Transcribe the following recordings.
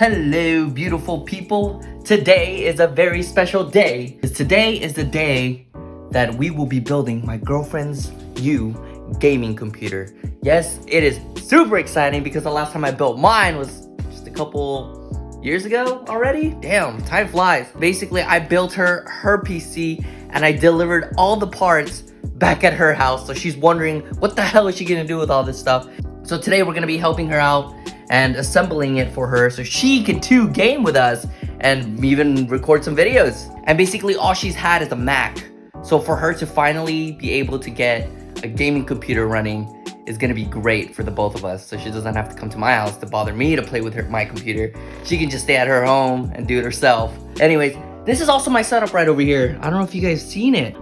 Hello, beautiful people. Today is a very special day. Today is the day that we will be building my girlfriend's new gaming computer. Yes, it is super exciting because the last time I built mine was just a couple years ago already. Damn, time flies. Basically, I built her PC and I delivered all the parts back at her house. So she's wondering, what the hell is she gonna do with all this stuff? So today we're gonna be helping her out and assembling it for her so she can too game with us and even record some videos. And basically all she's had is a Mac. So for her to finally be able to get a gaming computer running is gonna be great for the both of us. So she doesn't have to come to my house to bother me to play with my computer. She can just stay at her home and do it herself. Anyways, this is also my setup right over here. I don't know if you guys seen it.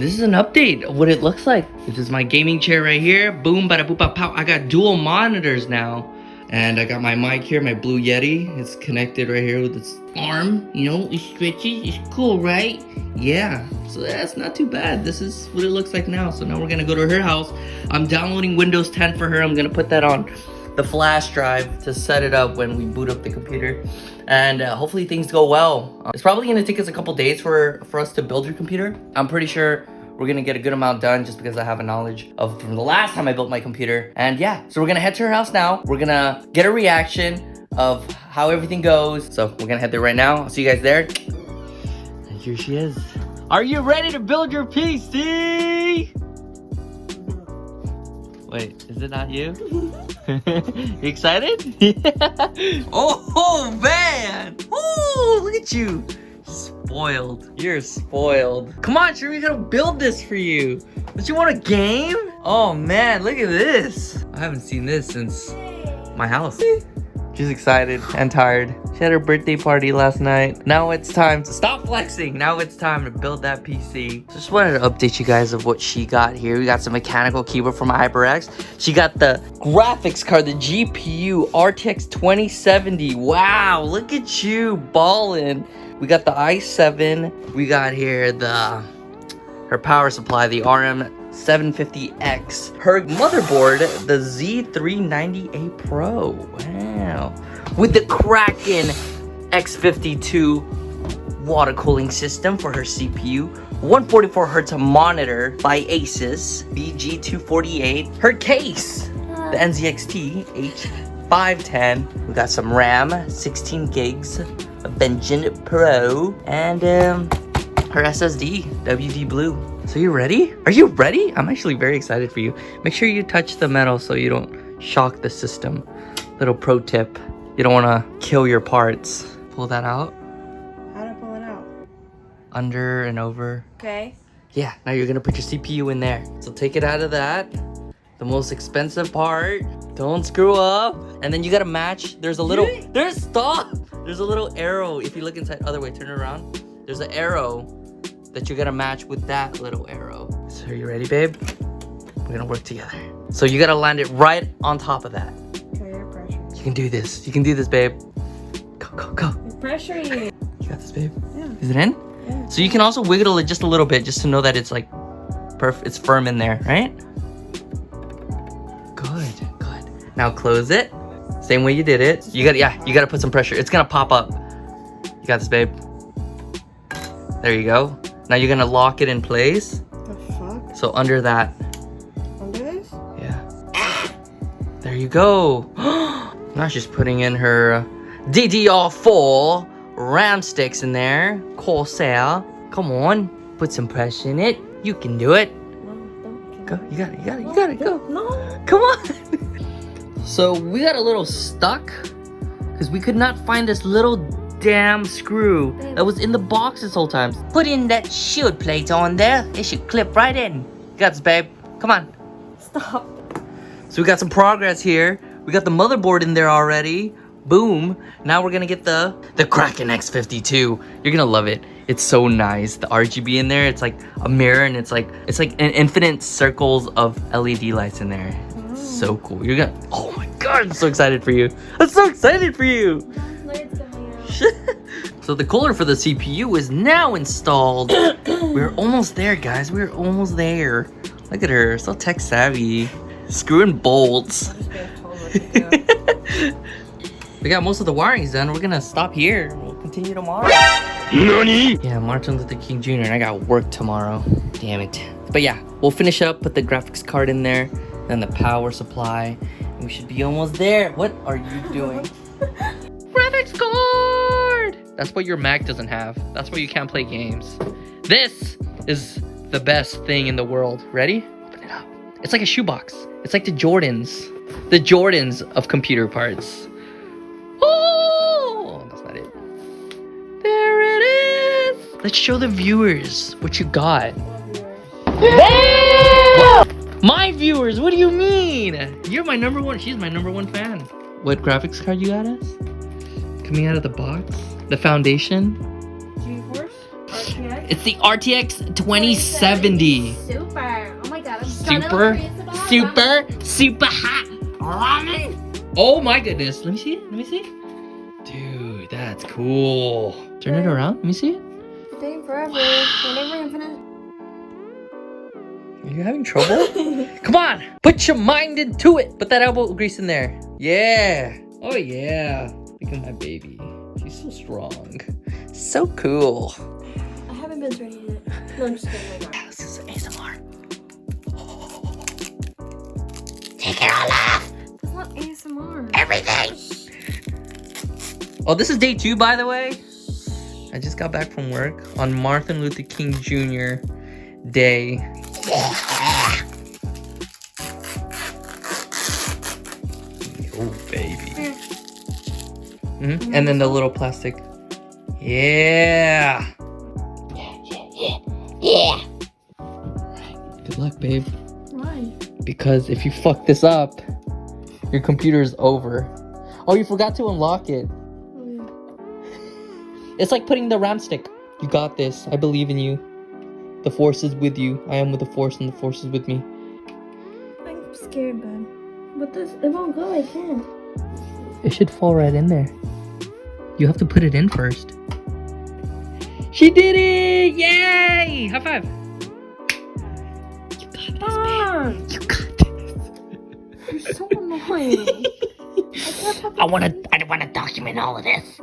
This is an update of what it looks like. This is my gaming chair right here. Boom, bada boop, pow. I got dual monitors now. And I got my mic here, my Blue Yeti. It's connected right here with its arm. You know, it stretches. It's cool, right? Yeah, so that's not too bad. This is what it looks like now. So now we're gonna go to her house. I'm downloading Windows 10 for her. I'm gonna put that on the flash drive to set it up when we boot up the computer. And hopefully things go well. It's probably gonna take us a couple days for us to build her computer. I'm pretty sure we're gonna get a good amount done just because I have a knowledge of from the last time I built my computer. And yeah, so we're gonna head to her house now. We're gonna get a reaction of how everything goes. So we're gonna head there right now. I'll see you guys there. And here she is. Are you ready to build your PC? Wait, is it not you? You excited? Yeah. Oh man! Oh, look at you. Spoiled. You're spoiled. Come on, Sherry, we gotta build this for you. Don't you want a game? Oh man, look at this. I haven't seen this since my house. She's excited and tired. She had her birthday party last night. Now it's time to stop flexing. Now it's time to build that PC. Just wanted to update you guys of what she got here. We got some mechanical keyboard from HyperX. She got the graphics card, the GPU RTX 2070. Wow, look at you ballin'. We got the i7. We got here her power supply, the RM750X. Her motherboard, the Z390A Pro. Wow. With the Kraken X52 water cooling system for her CPU. 144Hz monitor by Asus BG248. Her case, the NZXT H510. We got some RAM, 16 gigs. A Benjin Pro, and her SSD, WD Blue. So you ready? Are you ready? I'm actually very excited for you. Make sure you touch the metal so you don't shock the system. Little pro tip. You don't want to kill your parts. Pull that out. How do I pull it out? Under and over. Okay. Yeah, now you're gonna put your CPU in there. So take it out of that. The most expensive part. Don't screw up. And then you gotta match. There's a little, stop. There's a little arrow. If you look inside, other way, turn it around. There's an arrow that you're gonna match with that little arrow. So are you ready, babe? We're gonna work together. So you gotta land it right on top of that. Okay, you're pressuring. You can do this. You can do this, babe. Go, go, go. You're pressuring me. You got this, babe? Yeah. Is it in? Yeah. So you can also wiggle it just a little bit just to know that it's like it's firm in there, right? Good, good. Now close it. Same way you did it. You gotta put some pressure. It's gonna pop up. You got this, babe. There you go. Now you're gonna lock it in place. The fuck? So under that. Under this? Yeah. There you go. Now she's putting in her DDR4 RAM sticks in there. Corsair. Come on. Put some pressure in it. You can do it. No, don't. Go. You got it. Go. No. Come on. So we got a little stuck because we could not find this little damn screw that was in the box this whole time. Put in that shield plate on there. It should clip right in. You got this, babe. Come on. Stop. So we got some progress here. We got the motherboard in there already. Boom. Now we're gonna get the Kraken X52. You're gonna love it. It's so nice. The RGB in there, it's like a mirror and it's like an infinite circles of LED lights in there. So cool. You're gonna, oh my god, I'm so excited for you. I'm so excited for you. Lights coming out. So the cooler for the CPU is now installed. We're almost there, guys. We're almost there. Look at her, so tech savvy. Screwing bolts. We got most of the wirings done. We're gonna stop here. We'll continue tomorrow. NANI? Yeah, Martin Luther King Jr. and I got work tomorrow. Damn it. But yeah, we'll finish up, put the graphics card in there, then the power supply, and we should be almost there. What are you doing? Graphics card! That's what your Mac doesn't have. That's why you can't play games. This is the best thing in the world. Ready? Open it up. It's like a shoebox. It's like the Jordans. The Jordans of computer parts. Oh, that's not it. There it is. Let's show the viewers what you got. My viewers, what do you mean? You're my number one. She's my number one fan. What graphics card you got us? Coming out of the box? The foundation? GeForce RTX. It's the RTX 2070. Super. Oh my god, I'm Super hot ramen. Oh my goodness. Let me see it. Let me see it. Dude, that's cool. Turn it around. Let me see it. It's taking forever. Whenever I'm finished. Are you having trouble? Come on. Put your mind into it. Put that elbow grease in there. Yeah. Oh yeah. Look at my baby. She's so strong. So cool. I haven't been ready yet. No, I'm just kidding. My god. Let's do some ASMR. Take it all off. It's not ASMR. Everything. Oh, this is day 2, by the way. I just got back from work on Martin Luther King Jr. Day. Oh, baby. And then the little plastic. Yeah. Yeah. Good luck, babe. Why? Because if you fuck this up, your computer is over. Oh, you forgot to unlock it. Oh, yeah. It's like putting the RAM stick. You got this. I believe in you. The force is with you. I am with the force and the force is with me. I'm scared, bud. But this, it won't go. I can't. It should fall right in there. You have to put it in first. She did it! Yay! High five. You got this, babe. You got this. You're so annoying. I wanna document all of this.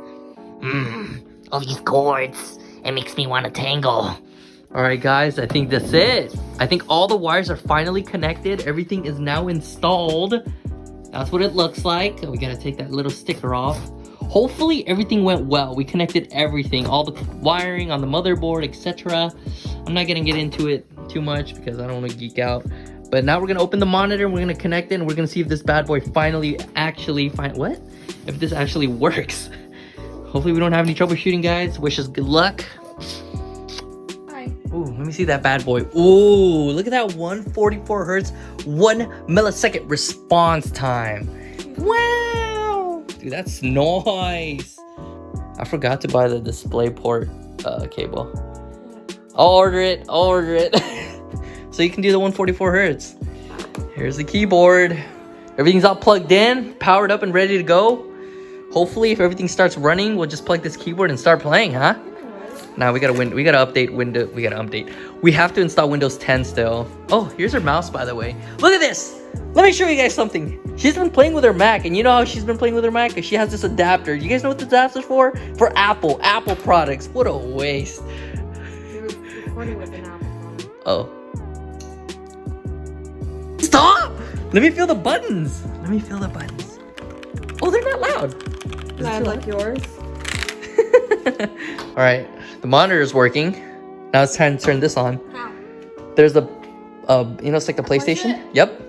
All these cords. It makes me want to tangle. Alright guys, I think that's it. I think all the wires are finally connected. Everything is now installed. That's what it looks like. We gotta take that little sticker off. Hopefully everything went well. We connected everything, all the wiring on the motherboard, etc. I'm not gonna get into it too much because I don't want to geek out. But now we're gonna open the monitor, we're gonna connect it, and we're gonna see if this bad boy finally if this actually works. Hopefully we don't have any troubleshooting, guys. Wish us good luck. Ooh, let me see that bad boy. Ooh, look at that 144 hertz, 1 millisecond response time. Wow. Dude, that's nice. I forgot to buy the display port cable. I'll order it. So you can do the 144 hertz. Here's the keyboard. Everything's all plugged in, powered up and ready to go. Hopefully if everything starts running, we'll just plug this keyboard and start playing, huh? Now we gotta update Windows. We have to install Windows 10 still. Oh, here's her mouse, by the way. Look at this. Let me show you guys something. She's been playing with her Mac, and you know how she's been playing with her Mac? She has this adapter. You guys know what the adapter's for? For Apple products. What a waste. You're recording with an Apple phone. Oh. Stop! Let me feel the buttons. Oh, they're not loud. Is it too Like yours. All right, the monitor is working. Now it's time to turn this on. How? There's the, it's like the PlayStation. it? Yep.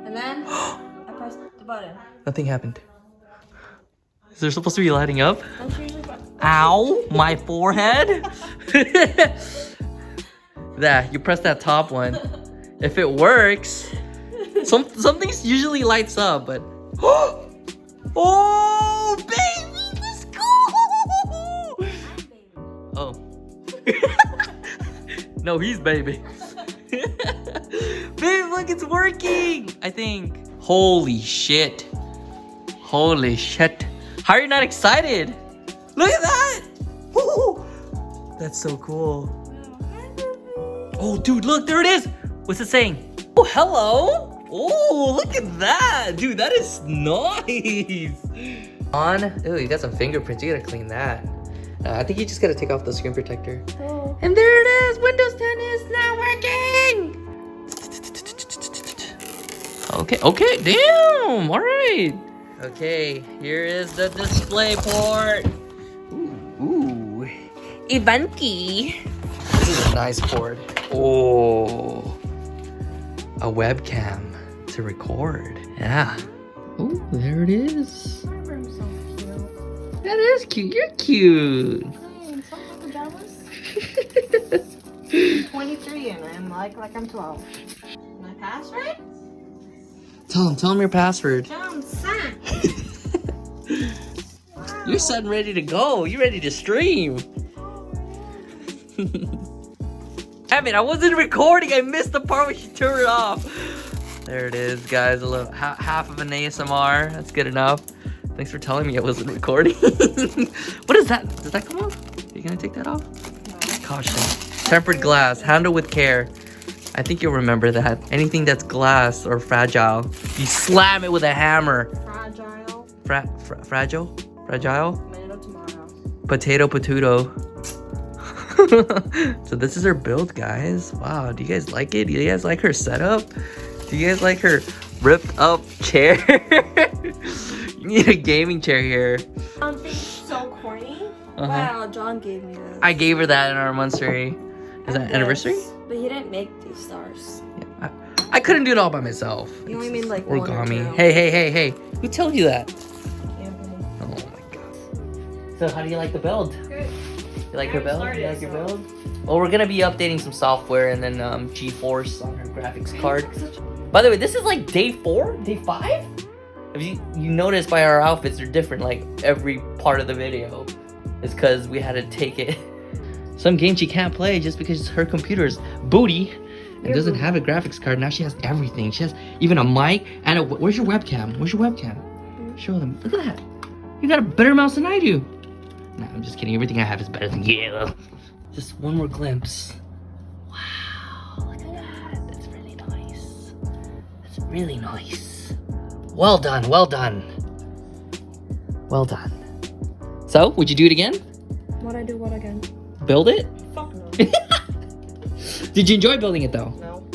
And then I pressed the button. Nothing happened. Is there supposed to be lighting up? Don't you usually Ow, my forehead. There, you press that top one. If it works, something usually lights up, but oh, baby, let's go. Oh. No, he's baby. Babe, look, it's working. I think. Holy shit. How are you not excited? Look at that. Woo! That's so cool. Oh, dude, look, there it is. What's it saying? Oh, hello. Oh, look at that. Dude, that is nice. Ooh, you got some fingerprints. You gotta clean that. I think you just gotta take off the screen protector. Oh. And there it is. Windows 10 is now working. Okay, damn. All right. Okay, here is the display port. Ooh. Ivanki. This is a nice port. Oh. A webcam to record. Yeah. Oh, there it is. My room's so cute. That is cute. You're cute. Hey, some pajamas. 23 and I'm like I'm 12. My password? Tell him your password. John San. You're set and ready to go. You're ready to stream. Damn it, I wasn't recording. I missed the part where she turned it off. There it is, guys. A little half of an ASMR. That's good enough. Thanks for telling me I wasn't recording. What is that? Does that come off? Are you gonna take that off? No. Caution. Tempered glass. Handle with care. I think you'll remember that. Anything that's glass or fragile, you slam it with a hammer. Fragile. Fragile? Fragile? Tomato, tomato. Potato. So this is her build, guys. Wow, do you guys like it? Do you guys like her setup? Do you guys like her ripped up chair? You need a gaming chair here. Something so corny. Wow, John gave me this. I gave her that in our monthsary. Is that anniversary? But he didn't make these stars. Yeah, I couldn't do it all by myself. You only made like one or Origami. two. Hey. Who told you that? Anthony. Oh my god. So how do you like the build? Good. You like her build? You like your so- build? Well, we're gonna be updating some software and then GeForce on her graphics card. By the way, this is like day 4? Day 5? If you notice by our outfits, they're different like every part of the video. It's because we had to take it. Some games she can't play just because her computer's booty and doesn't have a graphics card. Now she has everything. She has even a mic and where's your webcam? Where's your webcam? Show them. Look at that. You got a better mouse than I do. Nah, I'm just kidding. Everything I have is better than you. Just one more glimpse. Wow, look at that. That's really nice. That's really nice. Well done. So, would you do it again? What'd I do what again? Build it? Fuck no. Did you enjoy building it though? No.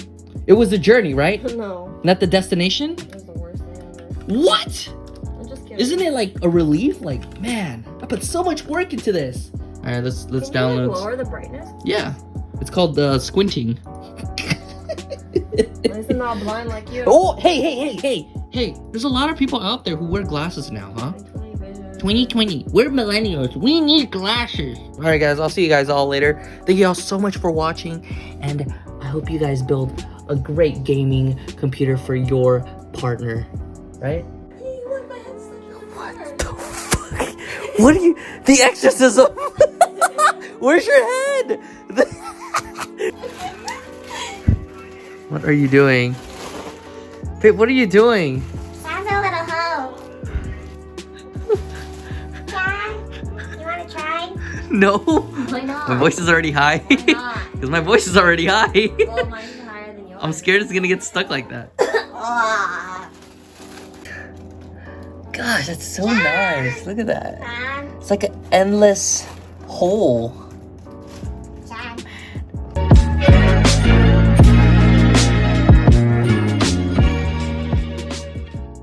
It was the journey, right? No. Not the destination? It was the worst thing ever. What? I'm just kidding. Isn't it like a relief? Like, man, I put so much work into this. All right, let's Can you, download. like, lower the brightness? Yeah, it's called squinting. At least I'm not blind like you. Oh, hey! There's a lot of people out there who wear glasses now, huh? 2020. We're millennials. We need glasses. All right, guys. I'll see you guys all later. Thank you all so much for watching, and I hope you guys build a great gaming computer for your partner. Right? Hey, look, my head's stuck in the What the fuck? What are you? The exorcism. Where's your head? What are you doing? Babe, what are you doing? Sounds a little hoe. Dad, you wanna try? No. Why not? My voice is already high. Why not? Because my voice is already high. Well, mine's higher than yours. I'm scared it's gonna get stuck like that. Ah. Gosh, that's so nice. Look at that. Dad, It's like an endless hole.